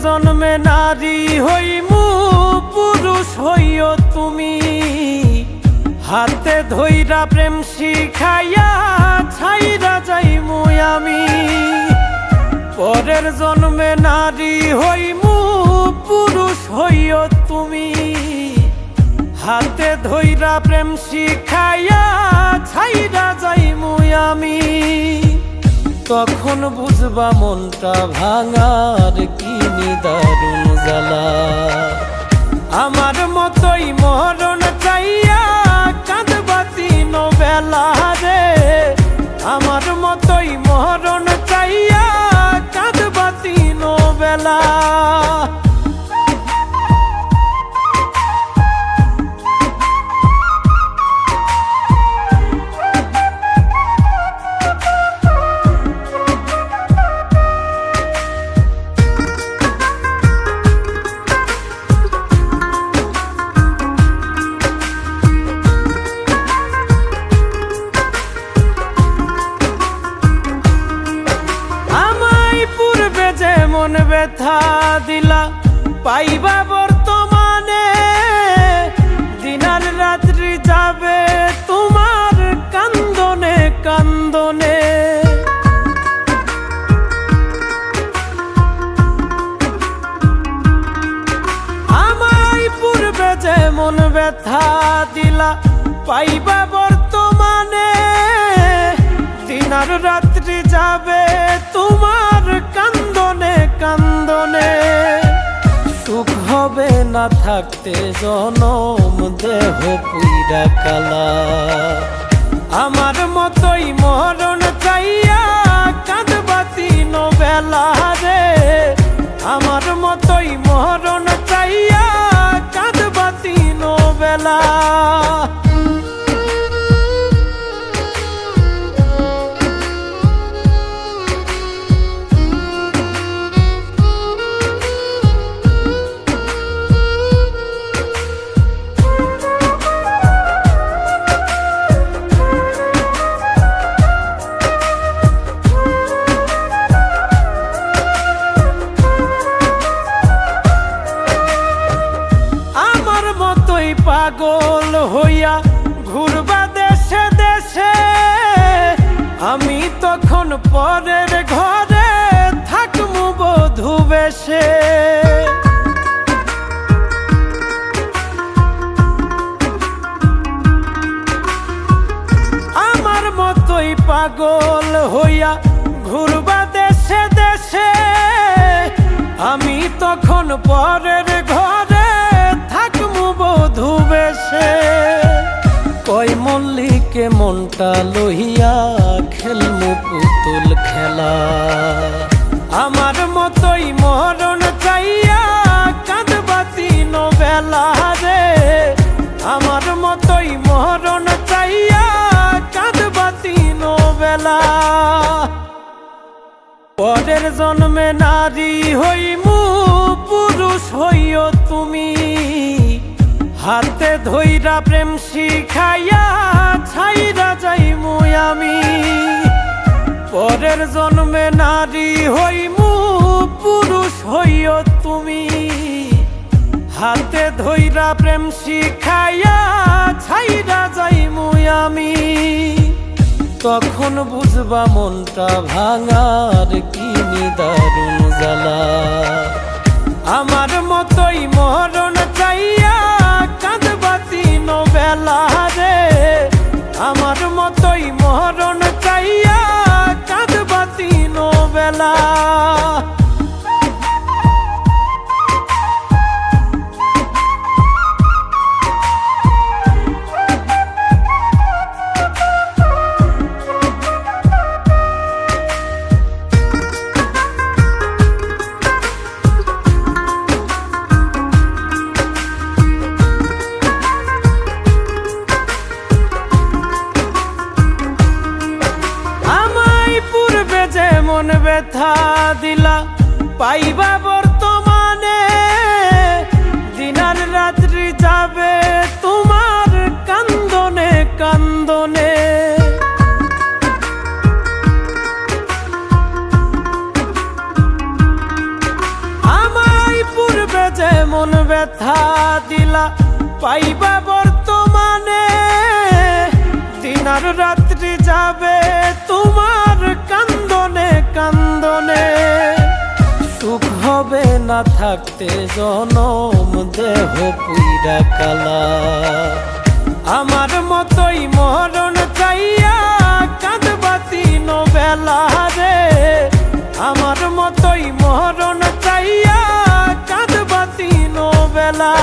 জন্মে নারী হইমু পুরুষ হইও তুমি, হাতে ধইরা প্রেম শিখাইয়া ছাইরা যাইমু আমি। পরের জন্মে নারী হইমু পুরুষ হইও তুমি, হাতে ধইরা প্রেম শিখাইয়া ছাইরা যাইমু আমি। তখন বুঝবা মনটা ভাঙার কি নিদারুণ জ্বালা। আমার মতোই মরণ চাইয়া কাঁদবা তিন বেলা রে, আমার মতোই মরণ চাইয়া কাঁদবা তিন বেলা। মন ব্যথা দিলা পাইবা বর্তমানে, দিনার রাত্রি যাবে তোমার কান্দনে কান্দনে। আমায় পূর্বে যে মন ব্যথা দিলা পাইবা বর্তমানে, দিনার রাত্রি যাবে তোমার কান্দনে কান্দনে। সুখ হবে না থাকতে জনম দেহ পুইরা কালা। আমার মতোই মরণ চাইয়া কাঁদবা তিন বেলা রে, আমার মতোই মরণ চাইয়া কাঁদবা তিন বেলা। পাগল হইয়া ঘুরবা দেশে দেশে, আমি তখন পরের ঘরে থাকমু বধূ বেশে। আমার মতোই পাগল হইয়া ঘুরবা দেশে দেশে, আমি তখন পরের ঘরে বধূ বেশে। কই মল্লিকে মনটা লইয়া খেলমু পুতুল খেলা। আমার মতোই মরণ চাইয়া কাঁদবা তিন বেলা রে, আমার মতোই মরণ চাইয়া কাঁদবা তিন বেলা। পরের জন্মে নারী হইমু পুরুষ হইও তুমি, হাতে ধইরা প্রেম শিখাইয়া ছাইরা যাইমু আমি। পরের জন্মে নারী হইমু পুরুষ হইও তুমি, হাতে ধইরা প্রেম শিখাইয়া ছাইরা যাইমু আমি। তখন বুঝবা মনটা ভাঙার কি নিদারুণ জ্বালা। আমার মতোই মরণ চাইয়া কাঁদবা তিন বেলা রে, আমার মতোই মরণ চাইয়া কাঁদবা তিন বেলা। মন ব্যথা দিলা পাইবা বর্তমানে, দিনার রাত্রি যাবে তোমার কান্দনে কান্দনে। আমার ব্যথা দিলা পাইবা বর্তমানে, দিন আর রাত্রি যাবে তোমার কান্দনে কান্দনে। সুখ হবে না থাকতে জনম দেহ পুইরা কালা, আমার মতোই মরণ চাইয়া কাঁদবা তিন বেলা রে, আমার মতোই মরণ চাইয়া কাঁদবা তিন বেলা।